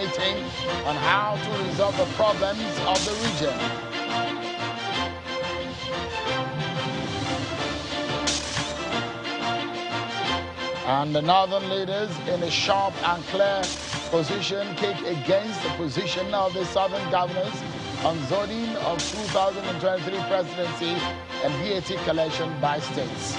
meeting on how to resolve the problems of the region. And the northern leaders in a sharp and clear position kick against the position of the southern governors on zoning of 2023 presidency and VAT collection by states.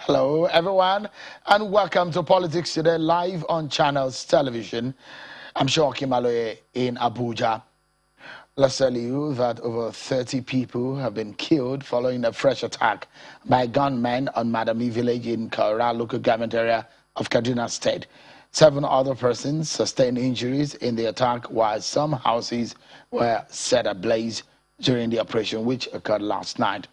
Hello, everyone, and welcome to Politics Today, live on Channels Television. I'm Shoki Maloye in Abuja. Let's tell you that over 30 people have been killed following a fresh attack by gunmen on Madami village in Kaura local government area of Kaduna State. 7 other persons sustained injuries in the attack, while some houses were set ablaze during the operation, which occurred last night.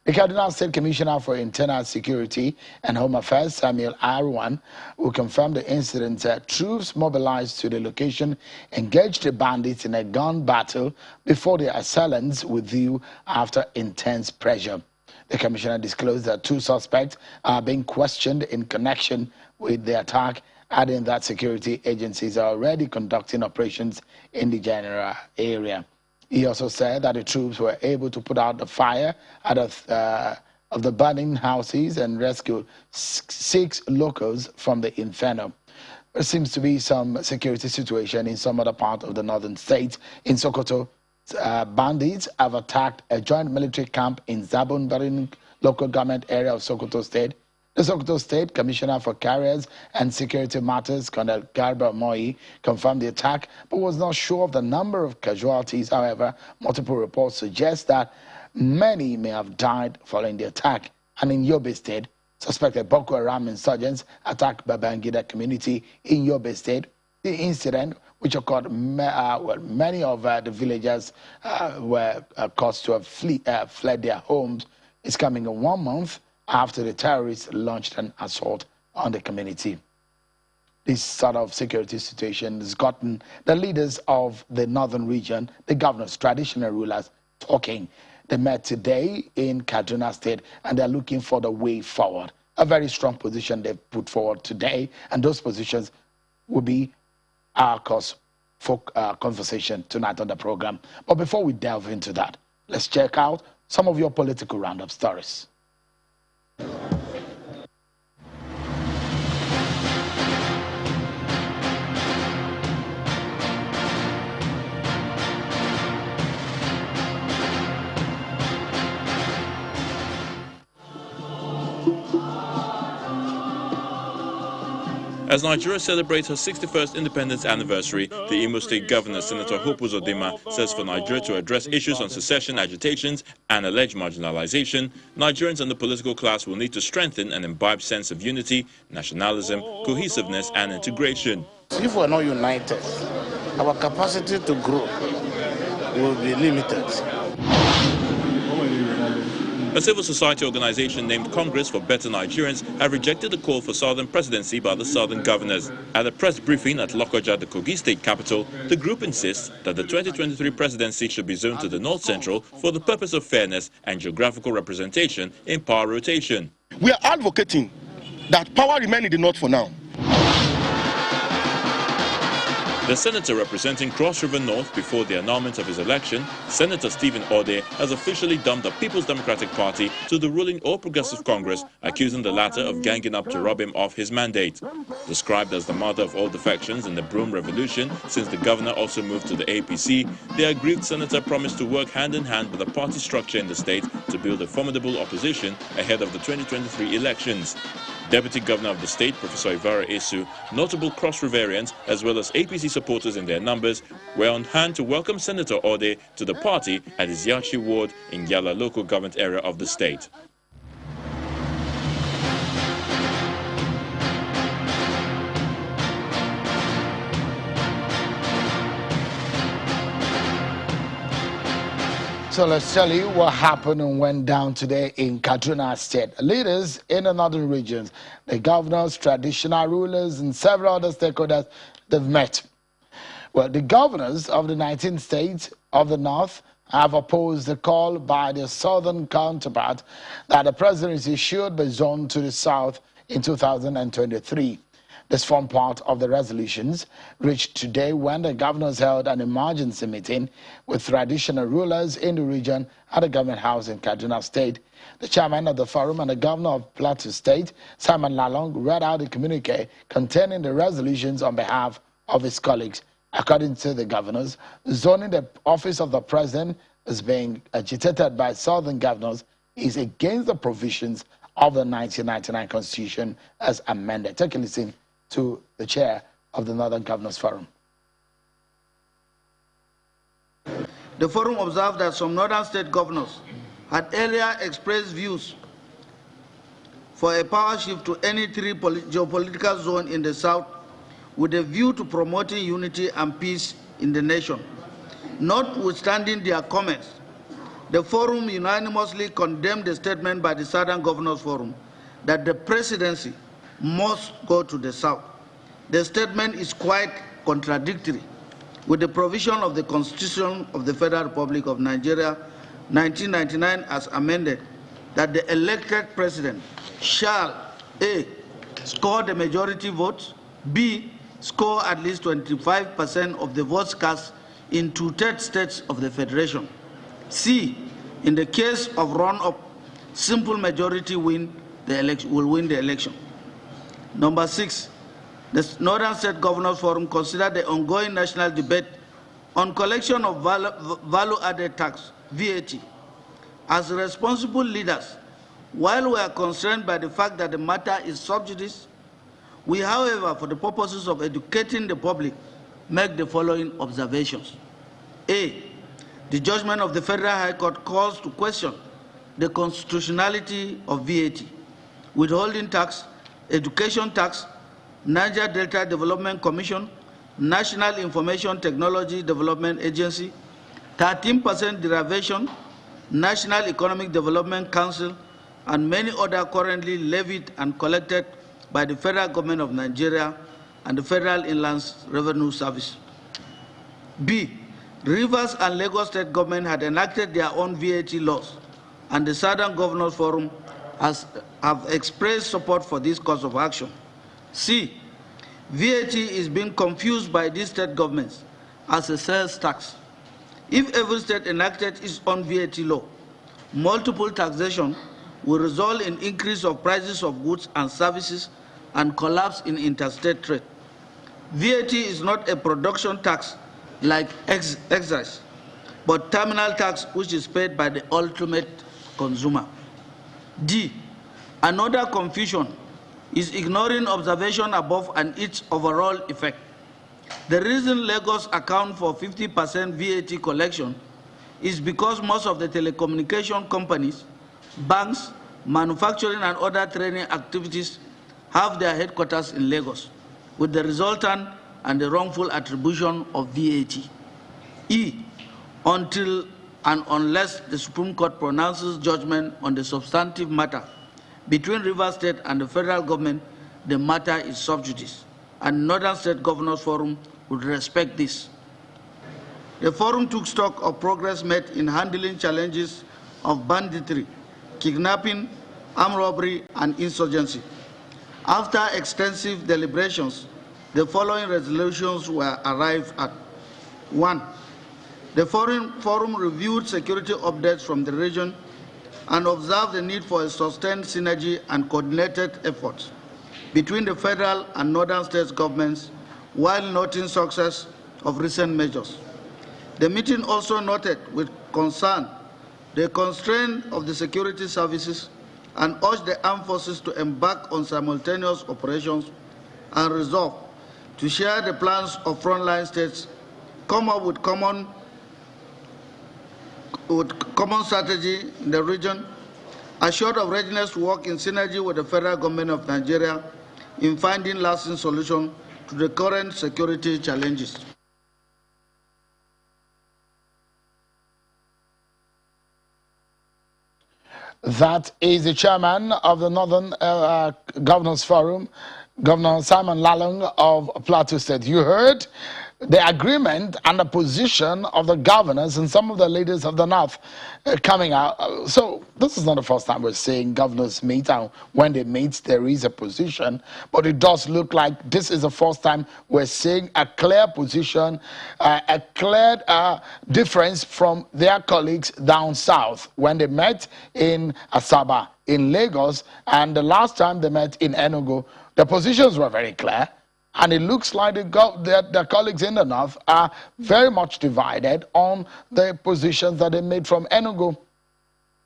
The Kaduna State Commissioner for Internal Security and Home Affairs, Samuel Arwan, who confirmed the incident that troops mobilized to the location engaged the bandits in a gun battle before the assailants withdrew after intense pressure. The commissioner disclosed that 2 suspects are being questioned in connection with the attack, adding that security agencies are already conducting operations in the general area. He also said that the troops were able to put out the fire out of the burning houses and rescue 6 locals from the inferno. There seems to be some security situation in some other part of the northern state. In Sokoto, bandits have attacked a joint military camp in Zabun local government area of Sokoto State. The Sokoto State Commissioner for Carriers and Security Matters, Colonel Garba Moi, confirmed the attack, but was not sure of the number of casualties. However, multiple reports suggest that many may have died following the attack. And in Yobe State, suspected Boko Haram insurgents attacked Babangida community in Yobe State. The incident, which occurred, many of the villagers were caused to have fled their homes, is coming in 1 month after the terrorists launched an assault on the community. This sort of security situation has gotten the leaders of the northern region, the governors, traditional rulers, talking. They met today in Kaduna State, and they're looking for the way forward. A very strong position they've put forward today, and those positions will be our cause for conversation tonight on the program. But before we delve into that, let's check out some of your political roundup stories. As Nigeria celebrates her 61st independence anniversary, the Imo State Governor, Senator Hope Uzodinma, says for Nigeria to address issues on secession agitations and alleged marginalization, Nigerians and the political class will need to strengthen an imbibed sense of unity, nationalism, cohesiveness, and integration. If we're not united, our capacity to grow will be limited. A civil society organization named Congress for Better Nigerians have rejected the call for Southern Presidency by the Southern governors. At a press briefing at Lokoja, the Kogi state capital, the group insists that the 2023 presidency should be zoned to the North Central for the purpose of fairness and geographical representation in power rotation. We are advocating that power remain in the North for now. The senator representing Cross River North before the annulment of his election, Senator Stephen Ode, has officially dumped the People's Democratic Party to the ruling All Progressive Congress, accusing the latter of ganging up to rob him of his mandate. Described as the mother of all defections in the Broom Revolution since the governor also moved to the APC, the aggrieved senator promised to work hand in hand with the party structure in the state to build a formidable opposition ahead of the 2023 elections. Deputy Governor of the state, Professor Ivara Esu, notable Cross Riverians, as well as APC supporters in their numbers, were on hand to welcome Senator Ode to the party at his Yachi ward in Yala local government area of the state. So let's tell you what happened and went down today in Kaduna State. Leaders in the northern regions, the governors, traditional rulers, and several other stakeholders, they've met. Well, the governors of the 19 states of the North have opposed the call by their southern counterpart that the presidency should be zoned to the south in 2023. This formed part of the resolutions reached today when the governors held an emergency meeting with traditional rulers in the region at the government house in Kaduna State. The chairman of the forum and the governor of Plateau State, Simon Lalong, read out the communique containing the resolutions on behalf of his colleagues. According to the governors, zoning the office of the president is being agitated by southern governors is against the provisions of the 1999 Constitution as amended. Take a listen to the chair of the Northern Governors Forum. The forum observed that some northern state governors had earlier expressed views for a power shift to any three geopolitical zone in the south with a view to promoting unity and peace in the nation. Notwithstanding their comments, the forum unanimously condemned the statement by the Southern Governors Forum that the presidency must go to the south. The statement is quite contradictory with the provision of the Constitution of the Federal Republic of Nigeria, 1999, as amended, that the elected president shall A, score the majority votes, B, score at least 25% of the votes cast in 2/3 states of the Federation, C, in the case of run-up, simple majority will win the election. Number 6, the Northern State Governors Forum considered the ongoing national debate on collection of value-added tax, VAT. As responsible leaders, while we are concerned by the fact that the matter is sub judice, we, however, for the purposes of educating the public, make the following observations. A, the judgment of the Federal High Court calls to question the constitutionality of VAT, withholding tax, education tax, Niger Delta Development Commission, National Information Technology Development Agency, 13% derivation, National Economic Development Council, and many other currently levied and collected by the federal government of Nigeria and the Federal Inland Revenue Service. B, Rivers and Lagos State government had enacted their own VAT laws, and the Southern Governors Forum have expressed support for this course of action. C, VAT is being confused by these state governments as a sales tax. If every state enacted its own VAT law, multiple taxation will result in increase of prices of goods and services and collapse in interstate trade. VAT is not a production tax like excise, but terminal tax which is paid by the ultimate consumer. D, another confusion is ignoring observation above and its overall effect. The reason Lagos account for 50% VAT collection is because most of the telecommunication companies, banks, manufacturing and other trading activities have their headquarters in Lagos, with the resultant and the wrongful attribution of VAT. E, until and unless the Supreme Court pronounces judgment on the substantive matter between Rivers State and the federal government, the matter is sub judice, and Northern State Governors Forum would respect this. The forum took stock of progress made in handling challenges of banditry, kidnapping, armed robbery, and insurgency. After extensive deliberations, the following resolutions were arrived at. 1. The forum reviewed security updates from the region and observed the need for a sustained synergy and coordinated efforts between the federal and northern states governments while noting success of recent measures. The meeting also noted with concern the constraint of the security services and urged the armed forces to embark on simultaneous operations and resolve to share the plans of frontline states, come up with common strategy in the region, assured of readiness to work in synergy with the federal government of Nigeria in finding lasting solutions to the current security challenges. That is the chairman of the Northern Governors Forum, Governor Simon Lalong of Plateau State. You heard the agreement and the position of the governors and some of the leaders of the North coming out. So this is not the first time we're seeing governors meet, and when they meet, there is a position. But it does look like this is the first time we're seeing a clear position, a clear difference from their colleagues down south when they met in Asaba, in Lagos, and the last time they met in Enugu. The positions were very clear. And it looks like their colleagues in the North are very much divided on the positions that they made from Enugu.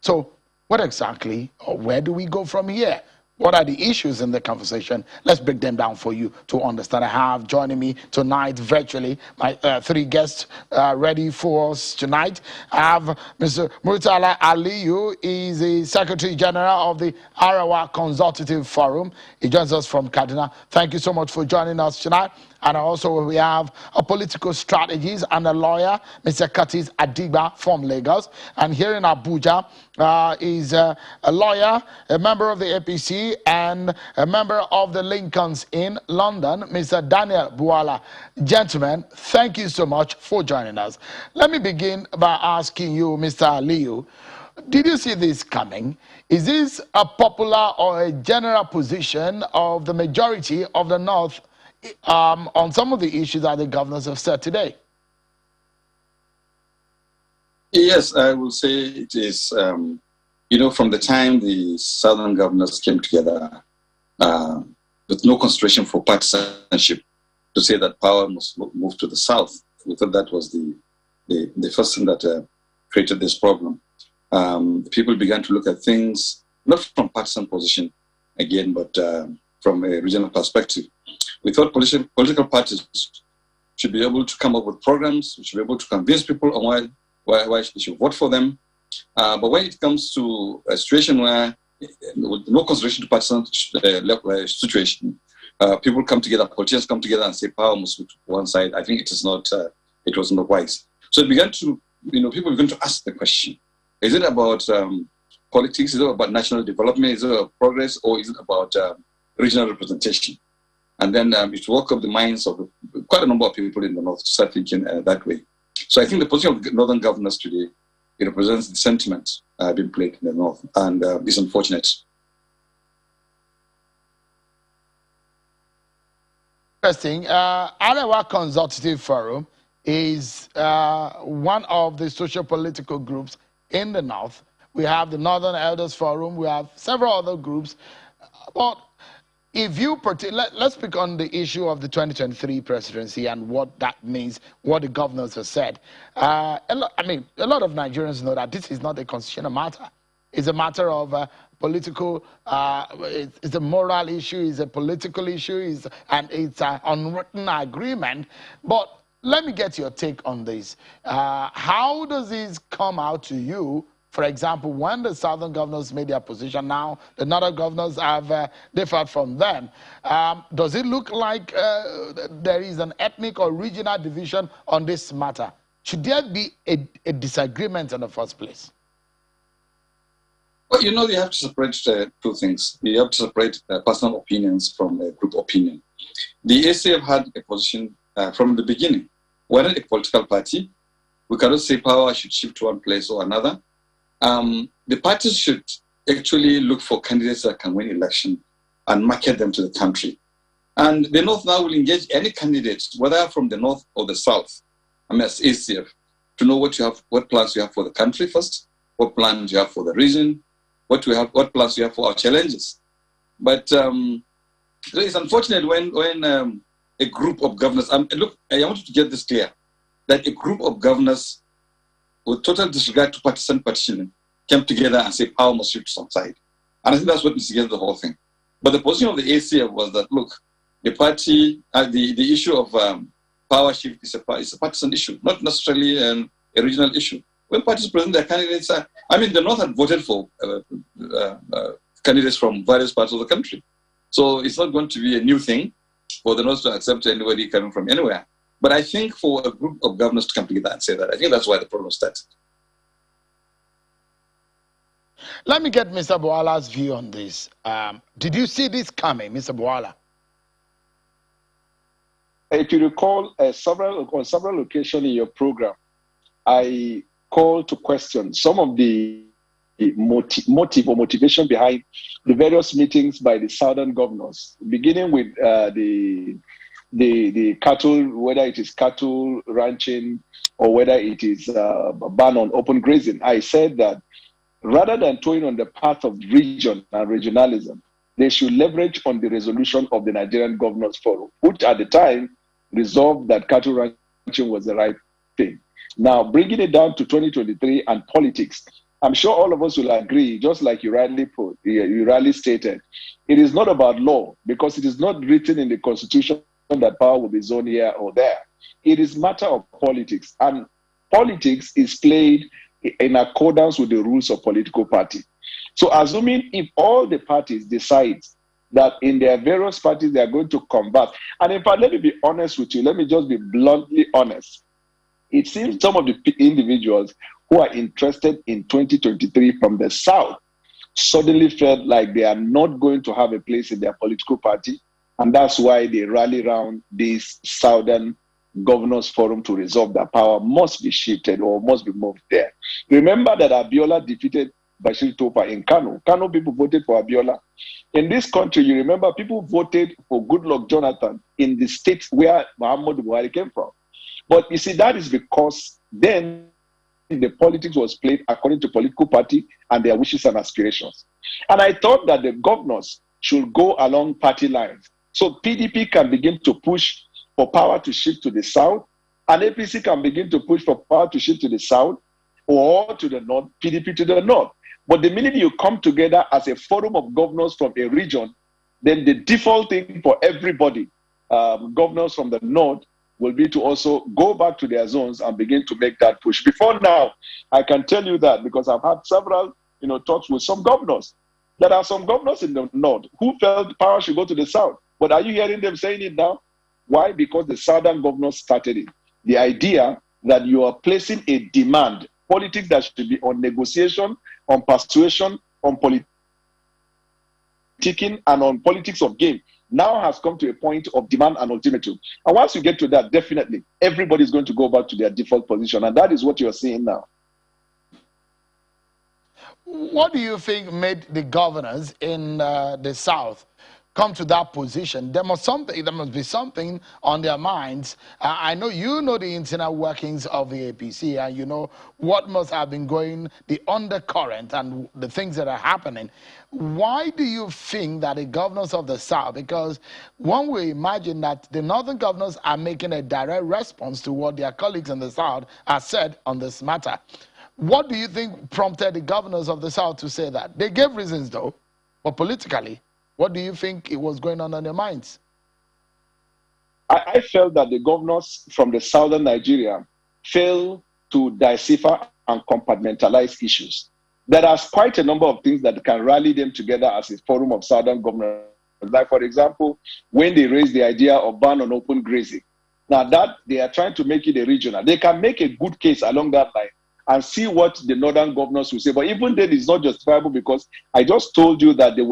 So what exactly, or where do we go from here? What are the issues in the conversation? Let's break them down for you to understand. I have joining me tonight virtually my three guests ready for us tonight. I have Mr. Murtala Aliyu. He's the Secretary General of the Arawa Consultative Forum. He joins us from Kaduna. Thank you so much for joining us tonight. And also we have a political strategist and a lawyer, Mr. Curtis Adigba from Lagos. And here in Abuja is a lawyer, a member of the APC, and a member of the Lincolns in London, Mr. Daniel Buala. Gentlemen, thank you so much for joining us. Let me begin by asking you, Mr. Aliyu, did you see this coming? Is this a popular or a general position of the majority of the North on some of the issues that the governors have said today? Yes, I will say it is, from the time the Southern governors came together with no consideration for partisanship to say that power must move to the South. We thought that was the first thing that created this problem. People began to look at things, not from partisan position again, but from a regional perspective. We thought political parties should be able to come up with programs, should be able to convince people on why they should vote for them. But when it comes to a situation where, with no consideration to partisan situation, people come together, politicians come together and say power must move to one side, I think it was not wise. So it began to, people began to ask the question, is it about politics, is it about national development, is it about progress, or is it about regional representation? And then it woke up the minds of quite a number of people in the North to start thinking that way. So I think the position of the Northern governors today, it represents the sentiment being played in the North, and it's unfortunate. Interesting. Arawa Consultative Forum is one of the socio-political groups in the North. We have the Northern Elders Forum. We have several other groups. But if you let's pick on the issue of the 2023 presidency and what that means, what the governors have said. A lot of Nigerians know that this is not a constitutional matter. It's a matter of political, it's a moral issue, it's a political issue, and it's an unwritten agreement. But let me get your take on this. How does this come out to you? For example, when the Southern governors made their position, now the Northern governors have differed from them. Does it look like there is an ethnic or regional division on this matter? Should there be a disagreement in the first place? Well, you have to separate two things. You have to separate personal opinions from group opinion. The ACF had a position from the beginning. We're not a political party. We cannot say power should shift to one place or another. The parties should actually look for candidates that can win election and market them to the country. And the North now will engage any candidates, whether from the North or the South, as ACF, to know what plans you have for the country first, what plans you have for the region, what plans you have for our challenges. But it's unfortunate when a group of governors, look, I want you to get this clear, that a group of governors with total disregard to partisan petitioning came together and said power must shift to some side. And I think that's what instigated the whole thing. But the position of the ACF was that, look, the party, the issue of power shift is a partisan issue, not necessarily a regional issue. When parties present their candidates, the North had voted for candidates from various parts of the country. So it's not going to be a new thing for the North to accept anybody coming from anywhere. But I think for a group of governors to come together and say that, I think that's why the problem started. Let me get Mr. Buala's view on this. Did you see this coming, Mr. Buala? if you recall, on several occasions in your program, I called to question some of the motive or motivation behind the various meetings by the southern governors, beginning with the cattle, whether it is cattle ranching or whether it is a ban on open grazing. I said that rather than toying on the path of region and regionalism, they should leverage on the resolution of the Nigerian Governors Forum, which at the time resolved that cattle ranching was the right thing. Now, bringing it down to 2023 and politics, I'm sure all of us will agree, just like you rightly stated, it is not about law because it is not written in the Constitution that power will be zoned here or there. It is matter of politics, and politics is played in accordance with the rules of political party. So assuming if all the parties decide that in their various parties they are going to converse, and in fact, let me be honest with you, let me just be bluntly honest. It seems some of the individuals who are interested in 2023 from the South suddenly felt like they are not going to have a place in their political party, and that's why they rally around this Southern Governors Forum to resolve that power must be shifted or must be moved there. Remember that Abiola defeated Bashir Topa in Kano. Kano people voted for Abiola. In this country, you remember people voted for Goodluck Jonathan in the states where Muhammadu Buhari came from. But you see, that is because then the politics was played according to political party and their wishes and aspirations. And I thought that the governors should go along party lines. So PDP can begin to push for power to shift to the South, and APC can begin to push for power to shift to the South or to the North, PDP to the North. But the minute you come together as a forum of governors from a region, then the default thing for everybody, governors from the North, will be to also go back to their zones and begin to make that push. Before now, I can tell you that because I've had several talks with some governors. There are some governors in the North who felt power should go to the South. But are you hearing them saying it now? Why? Because the Southern governors started it. The idea that you are placing a demand, politics that should be on negotiation, on persuasion, on politicking, and on politics of game, now has come to a point of demand and ultimatum. And once you get to that, definitely, everybody's going to go back to their default position. And that is what you're seeing now. What do you think made the governors in the South come to that position? There must be something on their minds. I know you know the internal workings of the APC, and you know what must have been going, the undercurrent and the things that are happening. Why do you think that the governors of the South, because one will imagine that the Northern governors are making a direct response to what their colleagues in the South have said on this matter. What do you think prompted the governors of the South to say that? They gave reasons though, but politically, what do you think it was going on in their minds? I felt that the governors from the southern Nigeria failed to decipher and compartmentalize issues. There are quite a number of things that can rally them together as a forum of southern governors. Like, for example, when they raised the idea of ban on open grazing. Now that they are trying to make it a regional, they can make a good case along that line and see what the northern governors will say. But even then, it's not justifiable because I just told you that it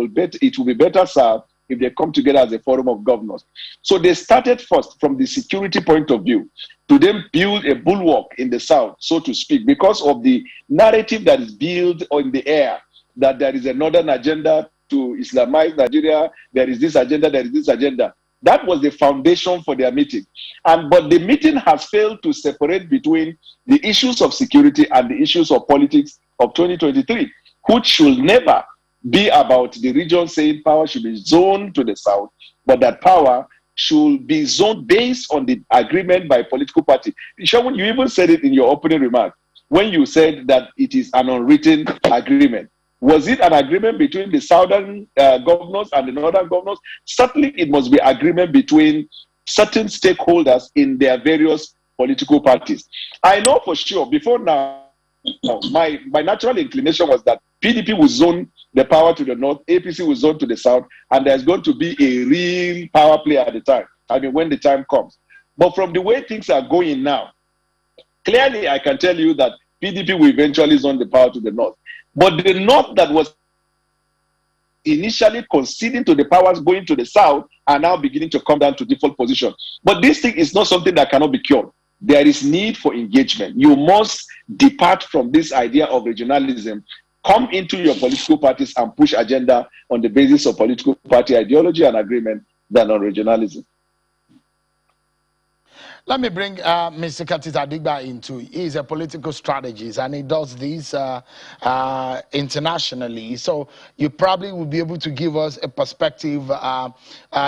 will be better served if they come together as a forum of governors. So they started first from the security point of view to then build a bulwark in the South, so to speak, because of the narrative that is built in the air, that there is a northern agenda to Islamize Nigeria, there is this agenda, there is this agenda. That was the foundation for their meeting. But the meeting has failed to separate between the issues of security and the issues of politics of 2023, which should never be about the region saying power should be zoned to the South, but that power should be zoned based on the agreement by political party. Shaun, you even said it in your opening remark when you said that it is an unwritten agreement. Was it an agreement between the southern governors and the northern governors? Certainly, it must be agreement between certain stakeholders in their various political parties. I know for sure, before now, my natural inclination was that PDP will zone the power to the north, APC will zone to the south, and there's going to be a real power play at the time. I mean, when the time comes. But from the way things are going now, clearly I can tell you that PDP will eventually zone the power to the north. But the north that was initially conceding to the powers going to the south are now beginning to come down to default position. But this thing is not something that cannot be cured. There is need for engagement. You must depart from this idea of regionalism, come into your political parties and push agenda on the basis of political party ideology and agreement than on regionalism. Let me bring Mr. Katita Digba into. He's a political strategist and he does this internationally. So you probably will be able to give us a perspective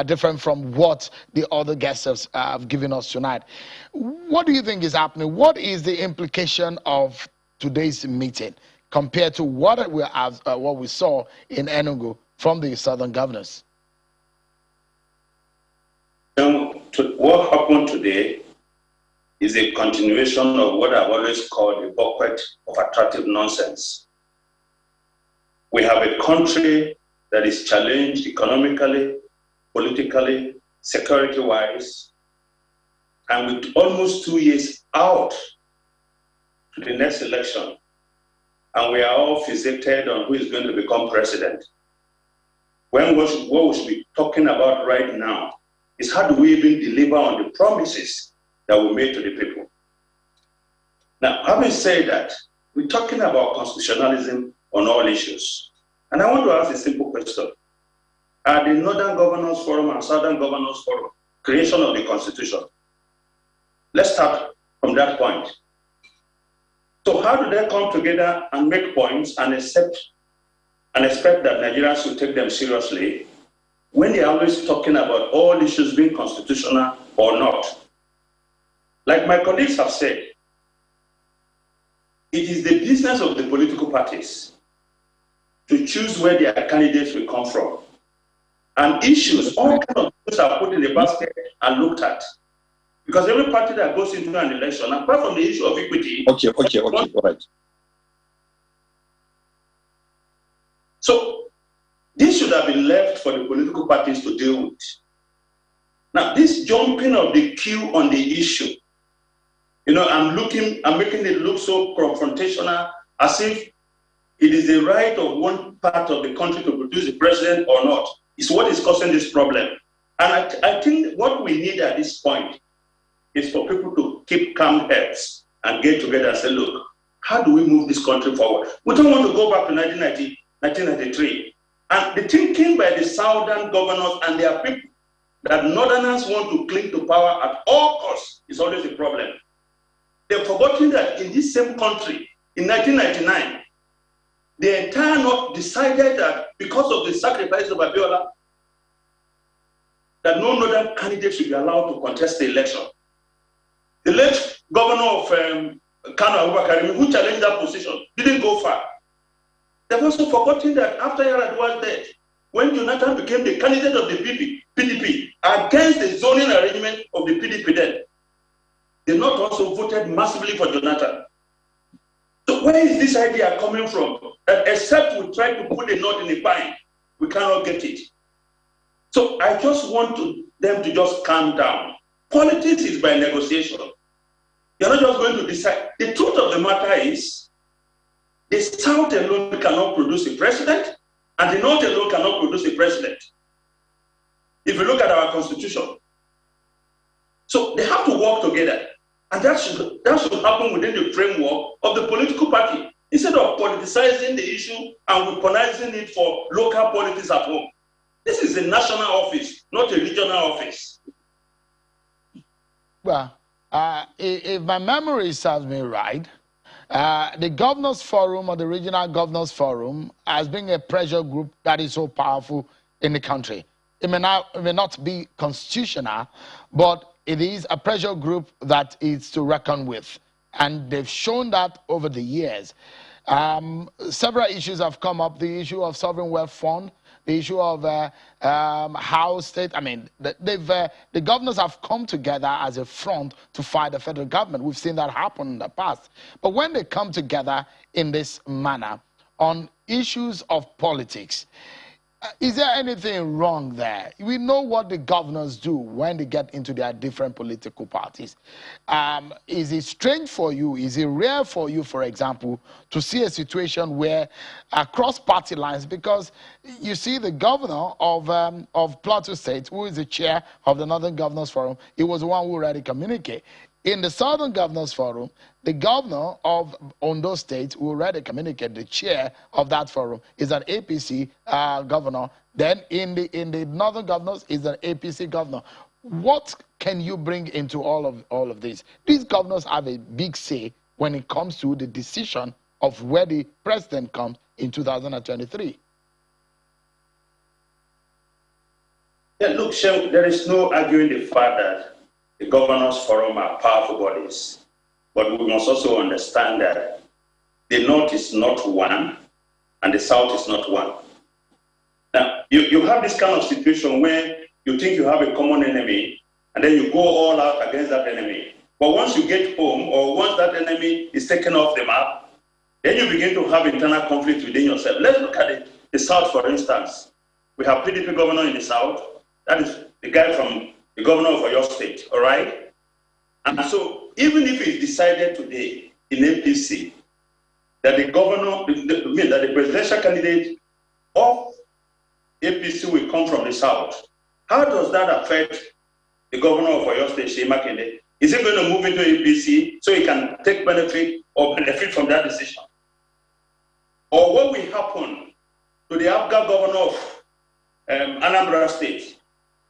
different from what the other guests have given us tonight. What do you think is happening? What is the implication of today's meeting compared to what we saw in Enugu from the Southern governors? What happened today is a continuation of what I've always called a bucket of attractive nonsense. We have a country that is challenged economically, politically, security-wise, and with almost 2 years out to the next election, and we are all fixated on who is going to become president. When what we should be talking about right now is how do we even deliver on the promises that we made to the people. Now, having said that, we're talking about constitutionalism on all issues. And I want to ask a simple question. Are the Northern Governors Forum and Southern Governors Forum creation of the Constitution? Let's start from that point. So how do they come together and make points and expect that Nigerians will take them seriously when they're always talking about all issues being constitutional or not? Like my colleagues have said, it is the business of the political parties to choose where their candidates will come from. And issues, all kinds of issues are put in the basket and looked at. Because every party that goes into an election, apart from the issue of equity... Okay, all right. So, this should have been left for the political parties to deal with. Now, this jumping of the queue on the issue, you know, I'm making it look so confrontational, as if it is the right of one part of the country to produce a president or not. It's what is causing this problem. And I think what we need at this point is for people to keep calm heads and get together and say, look, how do we move this country forward? We don't want to go back to 1993. And the thinking by the Southern governors and their people that Northerners want to cling to power at all costs is always a problem. They've forgotten that in this same country, in 1999, the entire North decided that because of the sacrifice of Abiola, that no Northern candidate should be allowed to contest the election. The late governor of Kano, Abubakar, who challenged that position, didn't go far. They've also forgotten that after Yar'Adua's death, when Jonathan became the candidate of the PDP against the zoning arrangement of the PDP then, the North also voted massively for Jonathan. So where is this idea coming from? That except we try to put the North in a bind, we cannot get it. So I just want them to just calm down. Politics is by negotiation. You're not just going to decide. The truth of the matter is, the South alone cannot produce a president, and the North alone cannot produce a president. If you look at our Constitution. So they have to work together. And that should happen within the framework of the political party, instead of politicizing the issue and weaponizing it for local politics at home. This is a national office, not a regional office. Well, if my memory serves me right, the Governors Forum or the Regional Governors Forum has been a pressure group that is so powerful in the country. It may not be constitutional, but it is a pressure group that is to reckon with. And they've shown that over the years. Several issues have come up. The issue of sovereign wealth fund, the issue of how state, I mean, the governors have come together as a front to fight the federal government. We've seen that happen in the past. But when they come together in this manner on issues of politics, Is there anything wrong there? We know what the governors do when they get into their different political parties. Is it strange for you? Is it rare for you, for example, to see a situation where across party lines, because you see the governor of Plateau State, who is the chair of the Northern Governors Forum, he was the one who already communicated. In the Southern Governors Forum, the governor of Ondo State, who already communicated, the chair of that forum, is an APC governor. Then in the Northern Governors is an APC governor. What can you bring into all of this? These governors have a big say when it comes to the decision of where the president comes in 2023. Yeah, look, Shem, there is no arguing the fact that the governors forum are powerful bodies, but we must also understand that the North is not one and the South is not one. Now, you have this kind of situation where you think you have a common enemy and then you go all out against that enemy. But once you get home or once that enemy is taken off the map, then you begin to have internal conflict within yourself. Let's look at it. The South, for instance. We have PDP governor in the South. That is the guy from the governor of your state, all right? And so even if it's decided today in APC that the governor, that the presidential candidate of APC will come from the South, how does that affect the governor of your state, Shea Makinde? Is he going to move into APC so he can take benefit or benefit from that decision? Or what will happen to the Abga governor of Anambra State?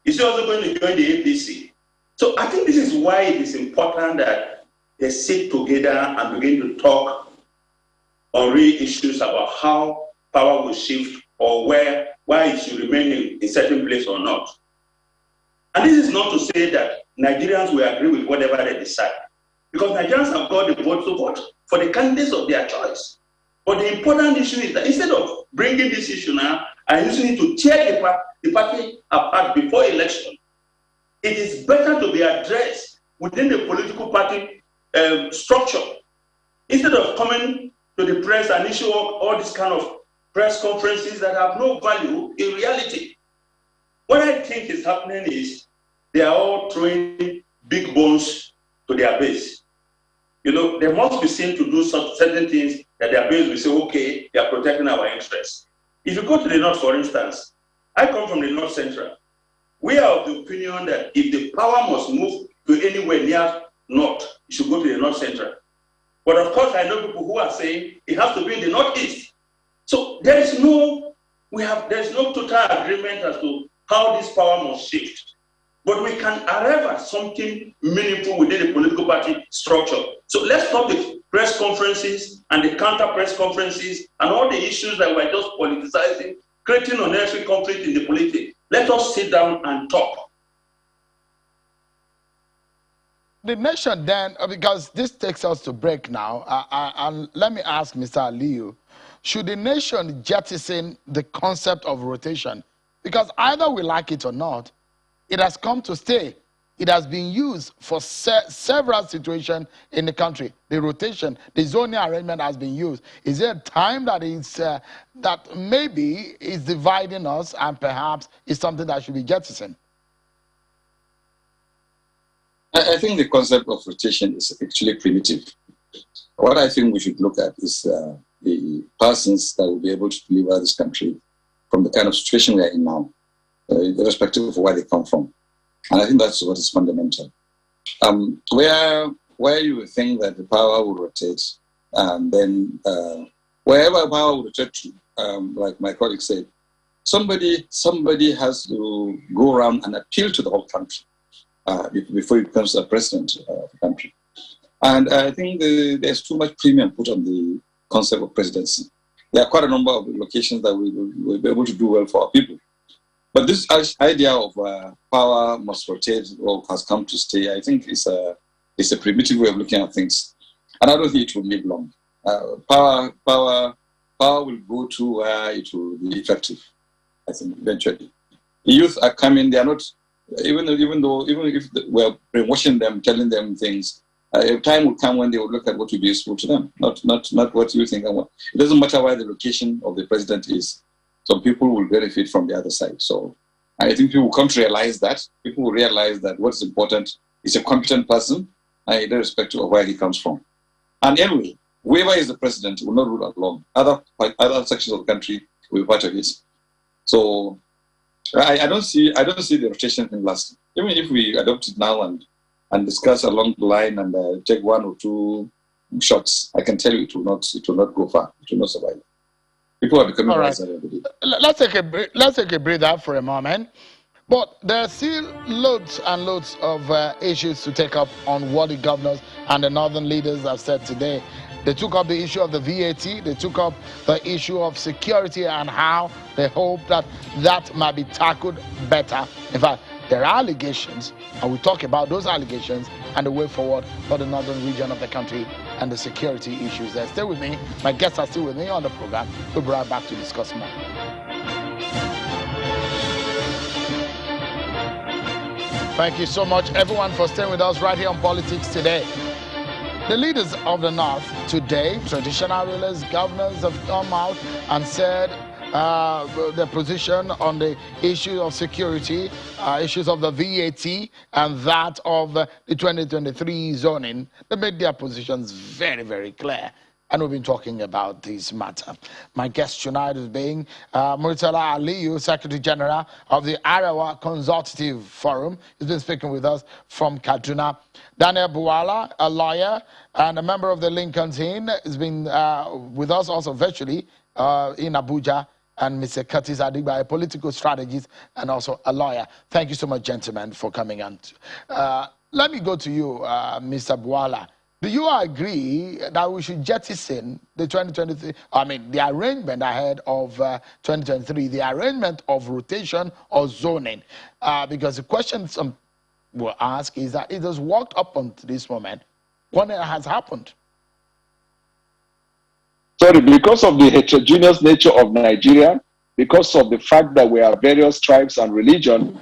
Is he also going to join the APC? So I think this is why it is important that they sit together and begin to talk on real issues about how power will shift or why it should remain in a certain place or not. And this is not to say that Nigerians will agree with whatever they decide, because Nigerians have got the vote to vote for the candidates of their choice. But the important issue is that instead of bringing this issue now and using it to tear the party apart before election, it is better to be addressed within the political party structure. Instead of coming to the press and issue all these kind of press conferences that have no value in reality. What I think is happening is they are all throwing big bones to their base. You know, they must be seen to do certain things that their base will say, okay, they are protecting our interests. If you go to the North, for instance, I come from the North Central. We are of the opinion that if the power must move to anywhere near North, it should go to the North Central. But of course, I know people who are saying it has to be in the Northeast. So there's no total agreement as to how this power must shift. But we can arrive at something meaningful within the political party structure. So let's stop the press conferences and the counter press conferences and all the issues that we're just politicizing, creating unnecessary conflict in the politics. Let us sit down and talk. The nation then, because this takes us to break now, and let me ask Mr. Aliyu, should the nation jettison the concept of rotation? Because either we like it or not, it has come to stay. It has been used for several situations in the country. The rotation, the zoning arrangement has been used. Is there a time that that maybe is dividing us and perhaps is something that should be jettisoned? I think the concept of rotation is actually primitive. What I think we should look at is the persons that will be able to deliver this country from the kind of situation we are in now, irrespective of where they come from. And I think that's what is fundamental. Where you think that the power will rotate, and then wherever power will rotate to, like my colleague said, somebody has to go around and appeal to the whole country before it becomes the president of the country. And I think there's too much premium put on the concept of presidency. There are quite a number of locations that we will be able to do well for our people. But this idea of power must rotate or has come to stay, I think is a primitive way of looking at things. And I don't think it will live long. Power will go to where it will be effective, I think, eventually. The youth are coming, they are not, even if we're brainwashing them, telling them things, a time will come when they will look at what will be useful to them, not what you think. It doesn't matter where the location of the president is. some people will benefit from the other side. So I think people will come to realize that. People will realize that what's important is a competent person, irrespective of where he comes from. And anyway, whoever is the president will not rule alone. Other sections of the country will be part of it. So I don't see the rotation thing lasting. Even if we adopt it now and discuss along the line and take one or two shots, I can tell you it will not go far. It will not survive. People are becoming wiser every day. Let's take a breather for a moment. But there are still loads and loads of issues to take up on what the governors and the northern leaders have said today. They took up the issue of the VAT. They took up the issue of security and how they hope that that might be tackled better. In fact, there are allegations, and we'll talk about those allegations and the way forward for the northern region of the country and the security issues there. Stay with me. My guests are still with me on the program. We'll be right back to discuss more. Thank you so much, everyone, for staying with us right here on Politics Today. The leaders of the North today, traditional rulers, governors, have come out and said their position on the issue of security, issues of the VAT, and that of the 2023 zoning. They made their positions very, very clear. And we've been talking about this matter. My guest tonight is being Murtala Aliyu, Secretary General of the Arawa Consultative Forum. He's been speaking with us from Kaduna. Daniel Buwala, a lawyer and a member of the Lincoln team, has been with us also virtually in Abuja. And Mr. Curtis Adigba, a political strategist and also a lawyer. Thank you so much, gentlemen, for coming on. Let me go to you, Mr. Buwala. Do you agree that we should jettison the 2023, the arrangement ahead of 2023, the arrangement of rotation or zoning? Because the question some will ask is that it has worked up until this moment. What has happened? Sorry, because of the heterogeneous nature of Nigeria, because of the fact that we are various tribes and religion,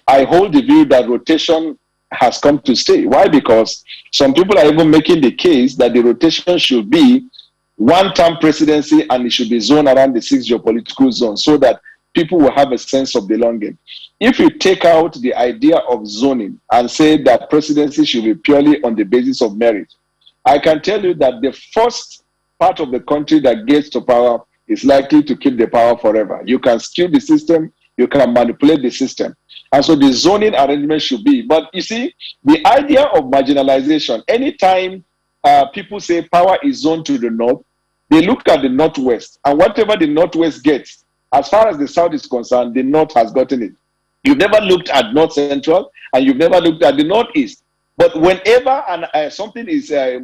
I hold the view that rotation has come to stay. Why? Because some people are even making the case that the rotation should be one-term presidency and it should be zoned around the 6 geopolitical zones so that people will have a sense of belonging. If you take out the idea of zoning and say that presidency should be purely on the basis of merit, I can tell you that the first part of the country that gets to power is likely to keep the power forever. You can skew the system, you can manipulate the system. And so the zoning arrangement should be. But you see, the idea of marginalization, anytime people say power is zoned to the north, they look at the northwest. And whatever the northwest gets, as far as the south is concerned, the north has gotten it. You've never looked at north central and you've never looked at the northeast. But whenever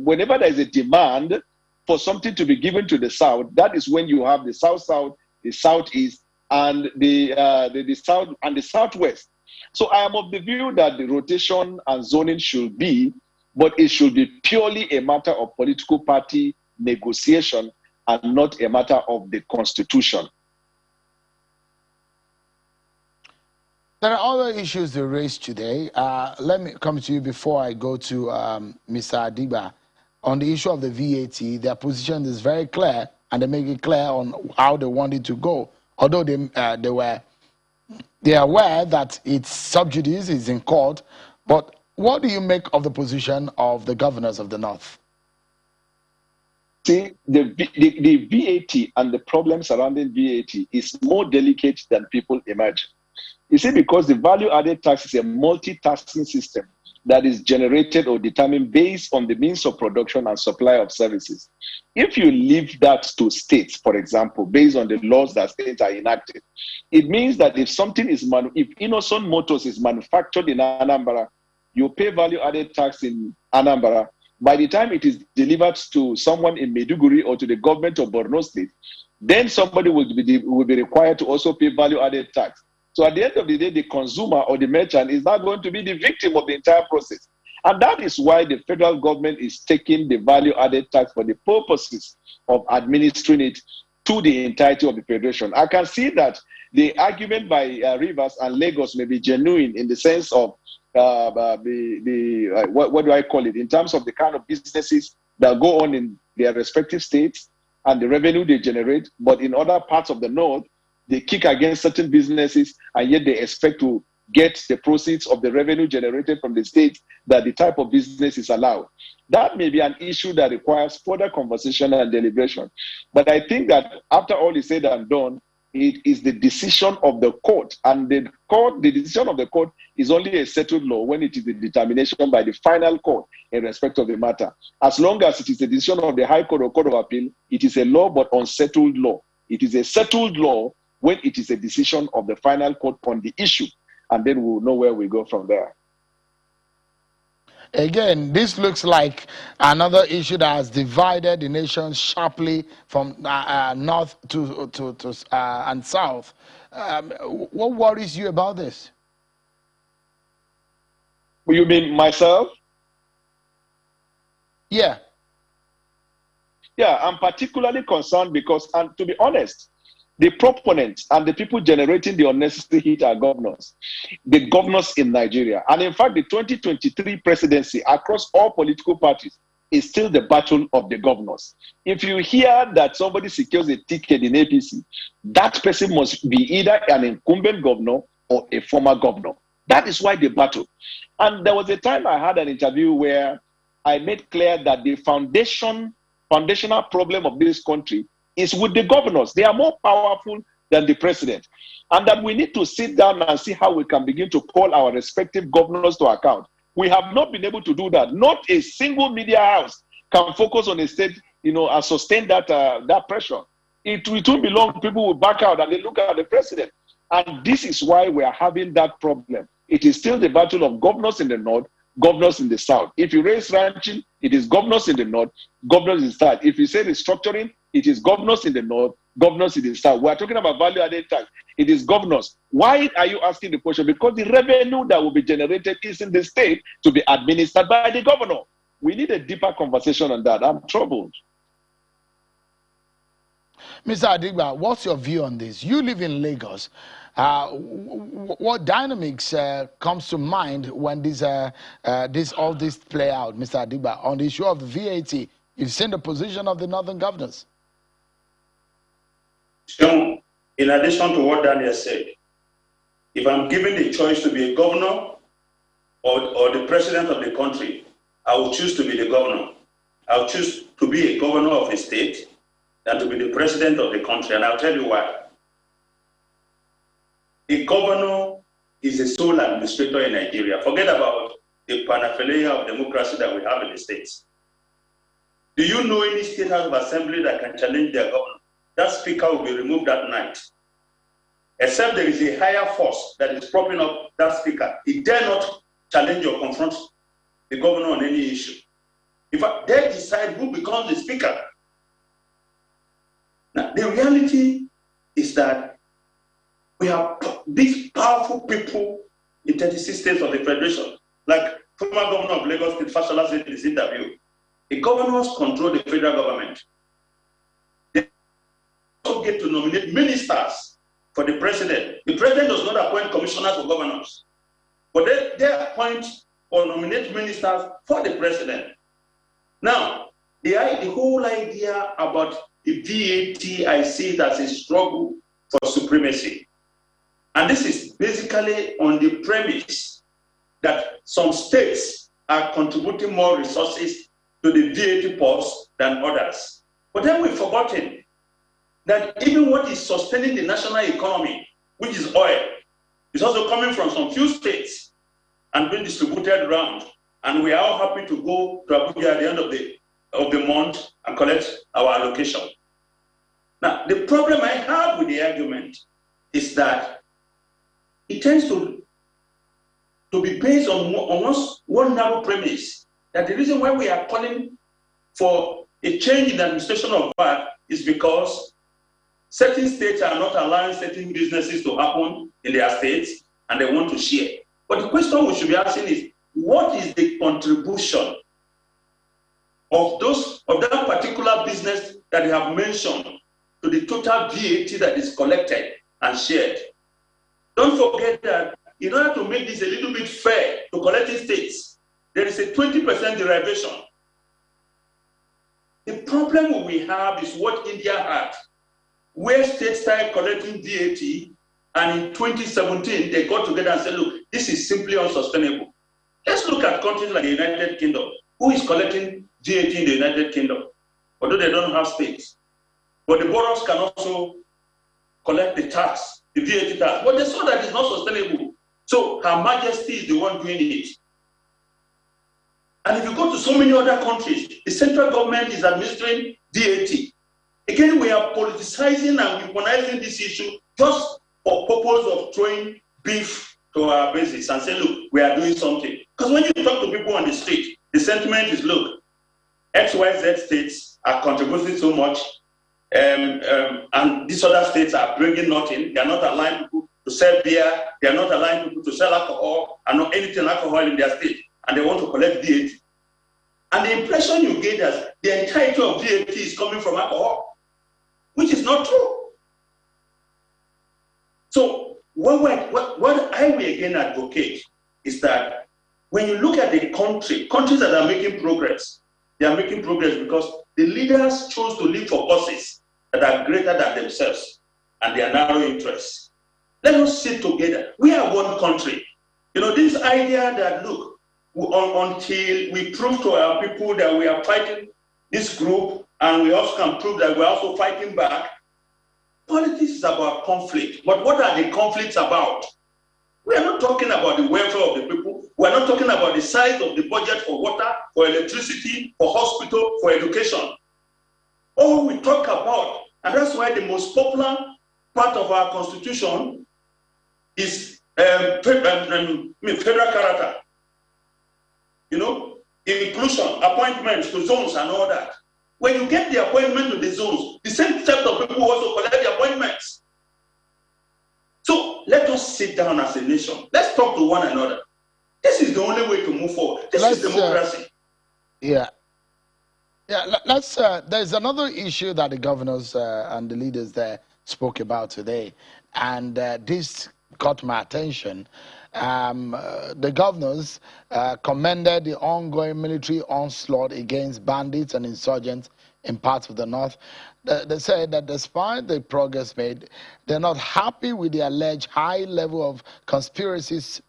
whenever there is a demand for something to be given to the south, that is when you have the south-south, the southeast, and the south and the southwest. So I am of the view that the rotation and zoning should be, but it should be purely a matter of political party negotiation and not a matter of the constitution. There are other issues they raised today. Let me come to you before I go to Mr. Adigba. On the issue of the VAT, their position is very clear, and they make it clear on how they want it to go. Although they are aware that it's sub judice, is in court. But what do you make of the position of the governors of the North? See, the VAT and the problem surrounding VAT is more delicate than people imagine. You see, because the value-added tax is a multi-taxing system that is generated or determined based on the means of production and supply of services. If you leave that to states, for example, based on the laws that states are enacted, it means that if something is, if Innocent Motors is manufactured in Anambra, you pay value-added tax in Anambra. By the time it is delivered to someone in Maiduguri or to the government of Borno State, then somebody will be required to also pay value-added tax. So at the end of the day, the consumer or the merchant is not going to be the victim of the entire process. And that is why the federal government is taking the value-added tax for the purposes of administering it to the entirety of the federation. I can see that the argument by Rivers and Lagos may be genuine in the sense of what do I call it, in terms of the kind of businesses that go on in their respective states and the revenue they generate. But in other parts of the North, they kick against certain businesses, and yet they expect to get the proceeds of the revenue generated from the state that the type of business is allowed. That may be an issue that requires further conversation and deliberation. But I think that after all is said and done, it is the decision of the court. And the decision of the court is only a settled law when it is a determination by the final court in respect of the matter. As long as it is a decision of the High Court or Court of Appeal, it is a law but unsettled law. It is a settled law when it is a decision of the final court on the issue. And then we'll know where we go from there. Again, this looks like another issue that has divided the nation sharply from north to and south. What worries you about this? You mean myself? Yeah. Yeah, I'm particularly concerned because, and to be honest, the proponents and the people generating the unnecessary heat are governors, the governors in Nigeria. And in fact, the 2023 presidency across all political parties is still the battle of the governors. If you hear that somebody secures a ticket in APC, that person must be either an incumbent governor or a former governor. That is why they battle. And there was a time I had an interview where I made clear that the foundational problem of this country is with the governors. They are more powerful than the president. And that we need to sit down and see how we can begin to call our respective governors to account. We have not been able to do that. Not a single media house can focus on a state, and sustain that pressure. It won't be long, people will back out and they look at the president. And this is why we are having that problem. It is still the battle of governors in the north, governors in the south. If you raise ranching, it is governors in the north, governors in the south. If you say restructuring, it is governors in the north, governors in the south. We are talking about value-added tax. It is governors. Why are you asking the question? Because the revenue that will be generated is in the state to be administered by the governor. We need a deeper conversation on that. I'm troubled. Mr. Adigba, what's your view on this? You live in Lagos. What dynamics comes to mind when all this play out, Mr. Adigba, on the issue of the VAT? You've seen the position of the northern governors. So, in addition to what Daniel said, if I'm given the choice to be a governor or the president of the country, I will choose to be the governor. I'll choose to be a governor of a state than to be the president of the country, and I'll tell you why. A governor is a sole administrator in Nigeria. Forget about the paraphernalia of democracy that we have in the states. Do you know any state house of assembly that can challenge their governor? That speaker will be removed that night. Except there is a higher force that is propping up that speaker. He dare not challenge or confront the governor on any issue. In fact, they decide who becomes the speaker. Now, the reality is that we have these powerful people in 36 states of the Federation. Like former governor of Lagos State, Fashola, said in his interview, the governors control the federal government. They also get to nominate ministers for the president. The president does not appoint commissioners for governors, but they appoint or nominate ministers for the president. Now, the whole idea about the VAT, I see it as a struggle for supremacy. And this is basically on the premise that some states are contributing more resources to the VAT purse than others. But then we've forgotten that even what is sustaining the national economy, which is oil, is also coming from some few states and being distributed around. And we are all happy to go to Abuja at the end of the month and collect our allocation. Now, the problem I have with the argument is that it tends to be based on one narrow premise, that the reason why we are calling for a change in the administration of VAT is because certain states are not allowing certain businesses to happen in their states and they want to share. But the question we should be asking is, what is the contribution of that particular business that you have mentioned to the total VAT that is collected and shared? Don't forget that in order to make this a little bit fair to collecting states, there is a 20% derivation. The problem we have is what India had. where states started collecting VAT, and in 2017, they got together and said, look, this is simply unsustainable. Let's look at countries like the United Kingdom. Who is collecting VAT in the United Kingdom? Although they don't have states. But the boroughs can also collect the tax, the VAT tax. But they saw that it's not sustainable. So Her Majesty is the one doing it. And if you go to so many other countries, the central government is administering VAT. Again, we are politicizing and weaponizing this issue just for purpose of throwing beef to our bases and saying, look, we are doing something. Because when you talk to people on the street, the sentiment is, look, XYZ states are contributing so much, and these other states are bringing nothing. They are not allowing people to sell beer. They are not allowing people to sell alcohol and not anything alcohol in their state. And they want to collect VAT. And the impression you get is the entirety of VAT is coming from alcohol, which is not true. So what I will again advocate is that when you look at the countries that are making progress, they are making progress because the leaders chose to live for causes that are greater than themselves and their narrow interests. Let us sit together. We are one country. You know, this idea that, look, until we prove to our people that we are fighting this group and we also can prove that we're also fighting back, politics is about conflict. But what are the conflicts about? We are not talking about the welfare of the people. We are not talking about the size of the budget for water, for electricity, for hospital, for education. All we talk about, and that's why the most popular part of our constitution is federal character. You know, inclusion, appointments to zones and all that. When you get the appointment to the zones, the same set of people also collect the appointments. So let us sit down as a nation. Let's talk to one another. This is the only way to move forward. This is democracy. There's another issue that the governors and the leaders there spoke about today, and this caught my attention. The governors commended the ongoing military onslaught against bandits and insurgents in parts of the north. They said that despite the progress made, they're not happy with the alleged high level of conspiracies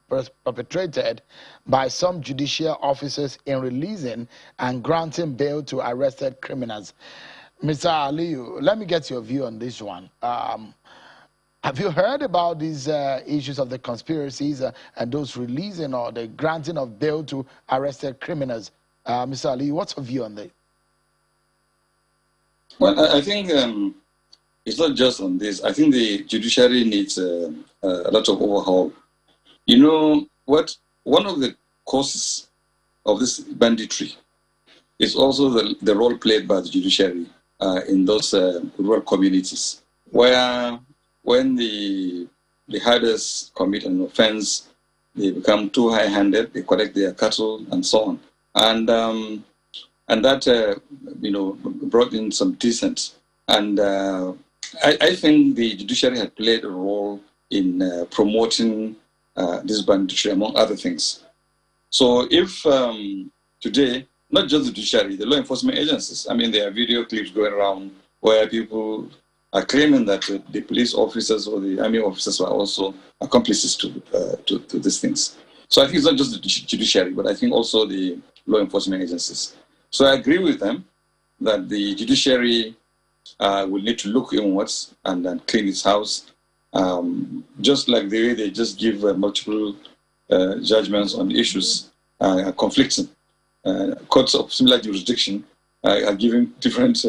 perpetrated by some judicial officers in releasing and granting bail to arrested criminals. Mr. Aliyu, let me get your view on this one. Have you heard about these issues of the conspiracies and those releasing or the granting of bail to arrested criminals? Mr. Ali, what's your view on that? Well, I think it's not just on this. I think the judiciary needs a lot of overhaul. You know what? One of the causes of this banditry is also the role played by the judiciary in those rural communities, where when the herders commit an offense, they become too high-handed, they collect their cattle and so on. And that, brought in some dissent. And I think the judiciary had played a role in promoting this banditry, among other things. So if today, not just the judiciary, the law enforcement agencies, I mean, there are video clips going around where people are claiming that the police officers or the army officers were also accomplices to these things. So I think it's not just the judiciary, but I think also the law enforcement agencies. So I agree with them that the judiciary will need to look inwards and clean its house, just like the way they just give multiple judgments on issues conflicting. Courts of similar jurisdiction are giving different,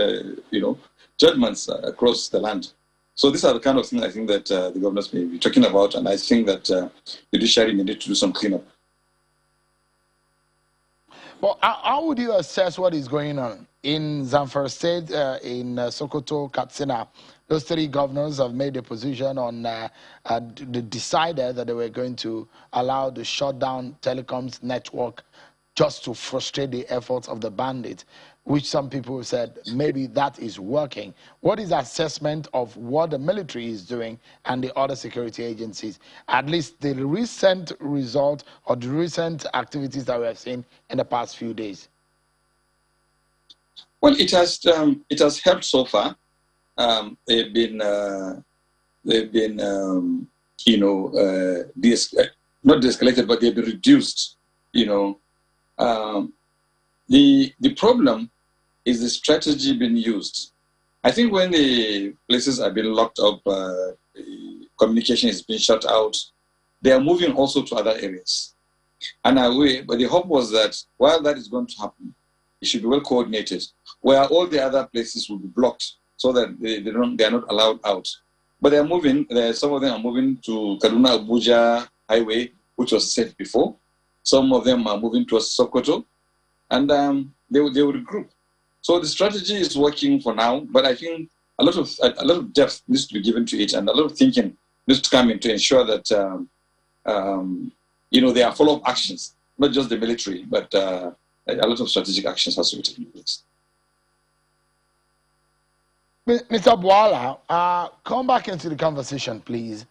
judgments across the land. So these are the kind of things I think that the governors may be talking about, and I think that the judiciary may need to do some cleanup. Well, how would you assess what is going on in Zamfara State, in Sokoto, Katsina? Those three governors have made a position on, they decided that they were going to allow the shutdown telecoms network just to frustrate the efforts of the bandits, which some people said maybe that is working. What is the assessment of what the military is doing and the other security agencies? At least the recent result or the recent activities that we have seen in the past few days. Well, it has helped so far. they've been not de-escalated, but they've been reduced. The problem is the strategy being used. I think when the places are being locked up, communication is being shut out, they are moving also to other areas. And but the hope was that while that is going to happen, it should be well coordinated, where all the other places will be blocked so that they are not allowed out. But they are moving. Some of them are moving to Kaduna Abuja highway, which was safe before. Some of them are moving towards Sokoto, and they will regroup. So the strategy is working for now, but I think a lot of depth needs to be given to it, and a lot of thinking needs to come in to ensure that there are follow-up actions, not just the military, but a lot of strategic actions has to be taken place. Mr. Bwala, come back into the conversation, please.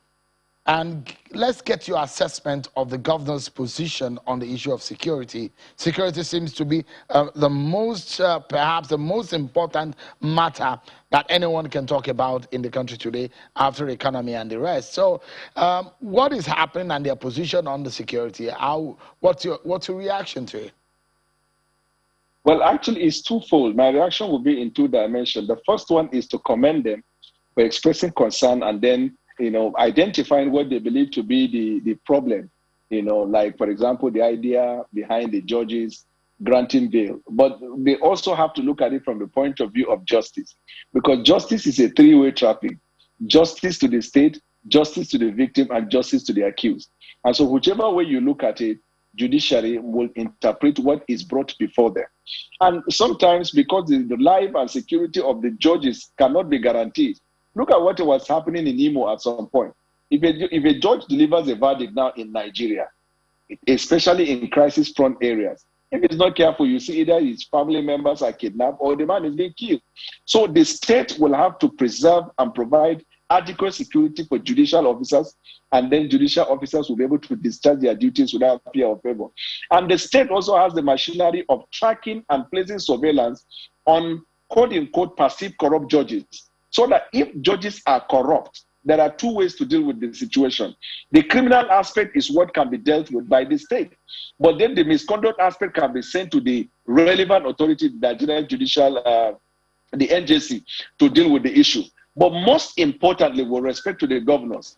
And let's get your assessment of the governor's position on the issue of security. Security seems to be perhaps the most important matter that anyone can talk about in the country today after the economy and the rest. So what is happening and their position on the security? What's your reaction to it? Well, actually, it's twofold. My reaction will be in two dimensions. The first one is to commend them for expressing concern and then identifying what they believe to be the problem, like, for example, the idea behind the judges granting bail. But they also have to look at it from the point of view of justice, because justice is a three-way traffic: justice to the state, justice to the victim, and justice to the accused. And so whichever way you look at it, judiciary will interpret what is brought before them. And sometimes, because the life and security of the judges cannot be guaranteed, look at what was happening in Imo at some point. If a judge delivers a verdict now in Nigeria, especially in crisis-prone areas, if it's not careful, you see either his family members are kidnapped or the man is being killed. So the state will have to preserve and provide adequate security for judicial officers, and then judicial officers will be able to discharge their duties without fear or favor. And the state also has the machinery of tracking and placing surveillance on quote-unquote perceived corrupt judges, so that if judges are corrupt, there are two ways to deal with the situation. The criminal aspect is what can be dealt with by the state, but then the misconduct aspect can be sent to the relevant authority, the Nigerian Judicial, the NJC, to deal with the issue. But most importantly, with respect to the governors,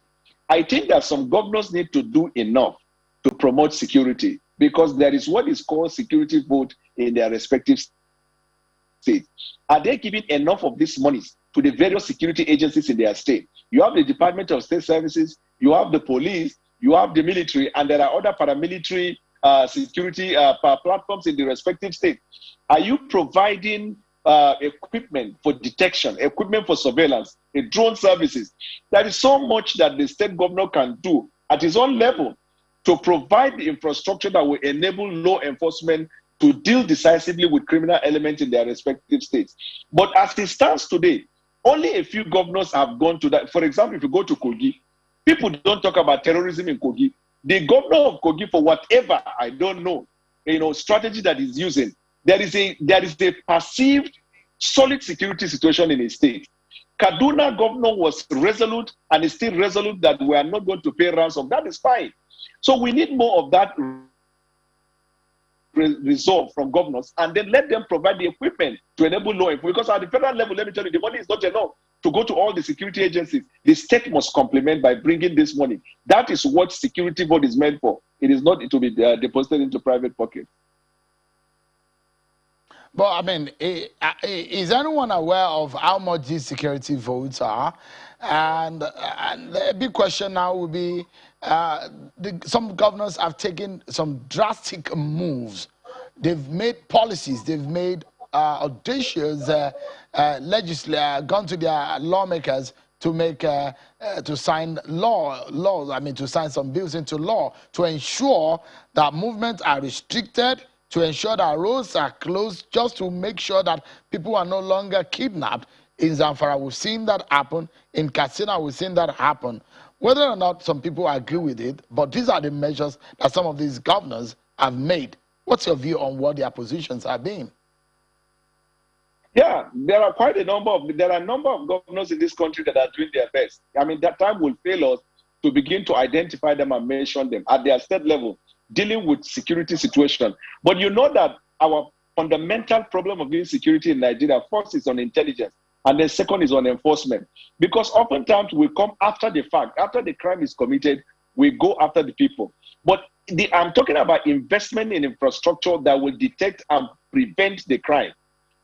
I think that some governors need to do enough to promote security, because there is what is called security vote in their respective states. Are they giving enough of these monies to the various security agencies in their state? You have the Department of State Services, you have the police, you have the military, and there are other paramilitary security platforms in the respective state. Are you providing equipment for detection, equipment for surveillance, drone services? There is so much that the state governor can do at his own level to provide the infrastructure that will enable law enforcement to deal decisively with criminal elements in their respective states. But as it stands today, only a few governors have gone to that. For example, if you go to Kogi, people don't talk about terrorism in Kogi. The governor of Kogi, for whatever, I don't know, strategy that he's using, there is a perceived solid security situation in his state. Kaduna governor was resolute and is still resolute that we are not going to pay ransom. That is fine. So we need more of that resolve from governors, and then let them provide the equipment to enable law enforcement. Because at the federal level, let me tell you, the money is not enough to go to all the security agencies. The state must complement by bringing this money. That is what security vote is meant for. It is not to be deposited into private pockets. But I mean, is anyone aware of how much these security votes are? And the big question now will be, some governors have taken some drastic moves. They've made policies, they've made audacious gone to their lawmakers to make to sign laws. I mean, to sign some bills into law to ensure that movements are restricted, to ensure that roads are closed, just to make sure that people are no longer kidnapped. In Zamfara, we've seen that happen. In Katsina, we've seen that happen. Whether or not some people agree with it, but these are the measures that some of these governors have made. What's your view on what their positions have been? Yeah, there are a number of governors in this country that are doing their best. I mean, that time will fail us to begin to identify them and mention them at their state level, dealing with security situation. But you know that our fundamental problem of insecurity in Nigeria, first is on intelligence, and then second is on enforcement. Because oftentimes we come after the fact, after the crime is committed, we go after the people. But I'm talking about investment in infrastructure that will detect and prevent the crime,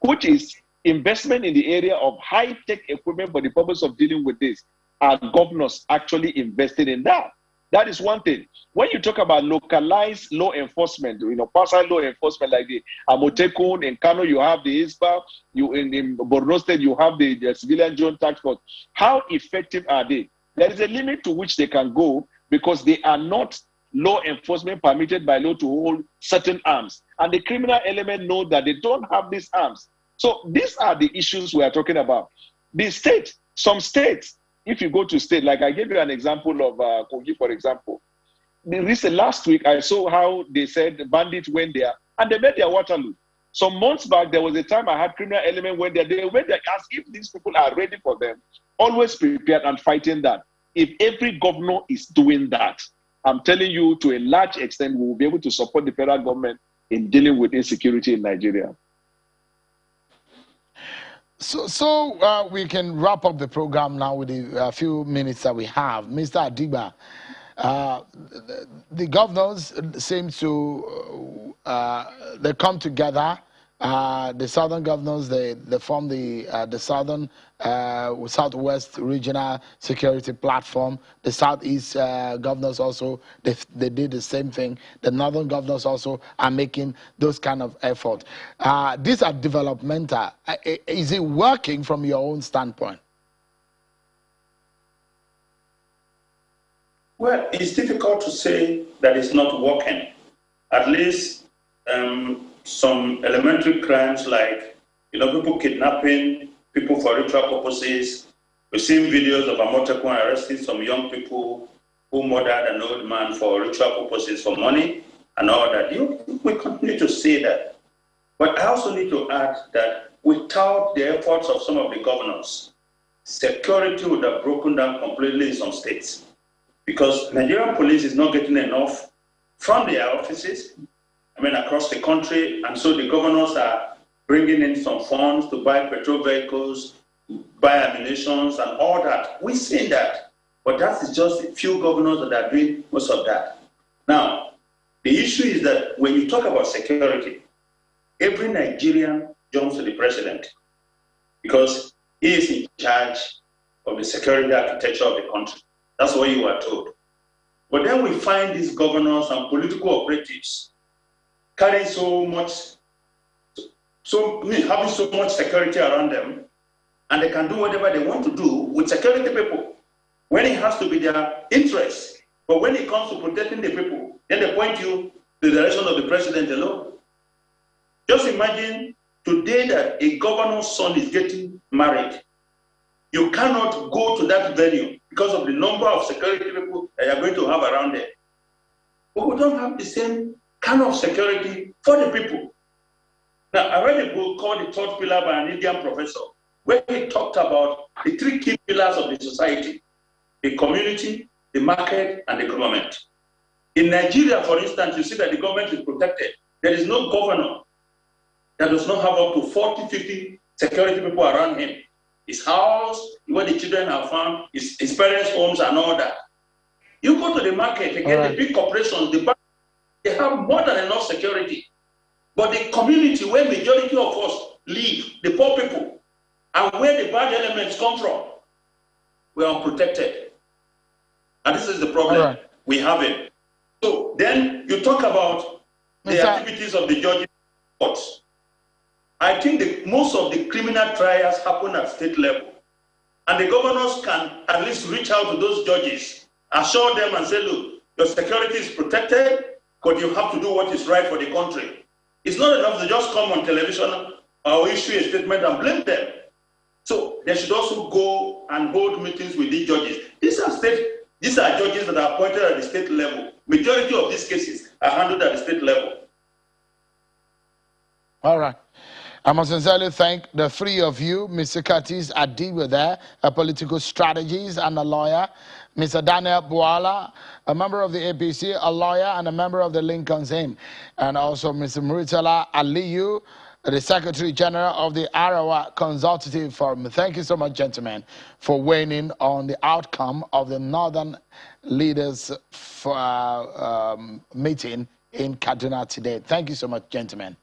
which is investment in the area of high-tech equipment for the purpose of dealing with this. Are governors actually invested in that? That is one thing. When you talk about localized law enforcement, personal law enforcement like the Amotekun, in Kano you have the ISPA, in Borno State you have the Civilian Joint Task Force. How effective are they? There is a limit to which they can go because they are not law enforcement permitted by law to hold certain arms. And the criminal element know that they don't have these arms. So these are the issues we are talking about. The state, some states, if you go to state, like I gave you an example of Kogi, for example. Last week, I saw how they said the bandits went there and they made their Waterloo. Some months back, there was a time I had criminal element went there. They went there, asked if these people are ready for them. Always prepared and fighting that. If every governor is doing that, I'm telling you, to a large extent, we will be able to support the federal government in dealing with insecurity in Nigeria. So we can wrap up the program now with a few minutes that we have. Mr. Adiba, the governors seem to they come together. The southern governors they form the southern southwest regional security platform. The southeast governors also they did the same thing. The northern governors also are making those kind of efforts. These are developmental. Is it working from your own standpoint? Well, it's difficult to say that it's not working. At least some elementary crimes like, people kidnapping people for ritual purposes. We've seen videos of Amotekun arresting some young people who murdered an old man for ritual purposes for money and all that. We continue to see that. But I also need to add that without the efforts of some of the governors, security would have broken down completely in some states. Because Nigerian police is not getting enough from their offices, across the country, and so the governors are bringing in some funds to buy petrol vehicles, buy ammunition, and all that. We've seen that, but that is just a few governors that are doing most of that. Now, the issue is that when you talk about security, every Nigerian jumps to the president because he is in charge of the security architecture of the country. That's what you are told. But then we find these governors and political operatives carrying having so much security around them, and they can do whatever they want to do with security people when it has to be their interest. But when it comes to protecting the people, then they point you to the direction of the president alone. Just imagine today that a governor's son is getting married. You cannot go to that venue because of the number of security people that you are going to have around there. But we don't have the same kind of security for the people. Now, I read a book called The Third Pillar by an Indian professor, where he talked about the three key pillars of the society: the community, the market, and the government. In Nigeria, for instance, you see that the government is protected. There is no governor that does not have up to 40, 50 security people around him. His house, where the children are found, his parents' homes, and all that. You go to the market, again, the big corporations, the bank, they have more than enough security. But the community where majority of us live, the poor people, and where the bad elements come from, we are unprotected. And this is the problem we have it. So then you talk about the activities of the judges courts. I think most of the criminal trials happen at state level. And the governors can at least reach out to those judges, assure them and say, look, your security is protected, but you have to do what is right for the country. It's not enough to just come on television or issue a statement and blame them. So they should also go and hold meetings with these judges. These are judges that are appointed at the state level. Majority of these cases are handled at the state level. All right. I must sincerely thank the three of you, Mr. Curtis Adiwe there, a political strategist and a lawyer, Mr. Daniel Buala, a member of the APC, a lawyer and a member of the Lincoln's Inn, and also Mr. Muritala Aliyu, the Secretary General of the Arawa Consultative Forum. Thank you so much, gentlemen, for weighing in on the outcome of the Northern Leaders meeting in Kaduna today. Thank you so much, gentlemen.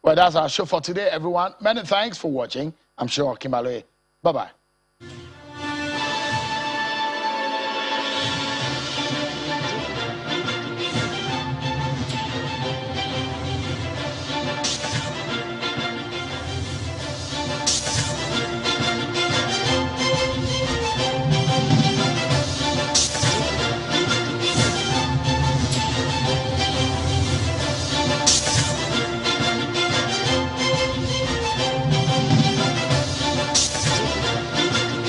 Well, that's our show for today, everyone. Many thanks for watching. I'm sure Kimaloe. Bye-bye.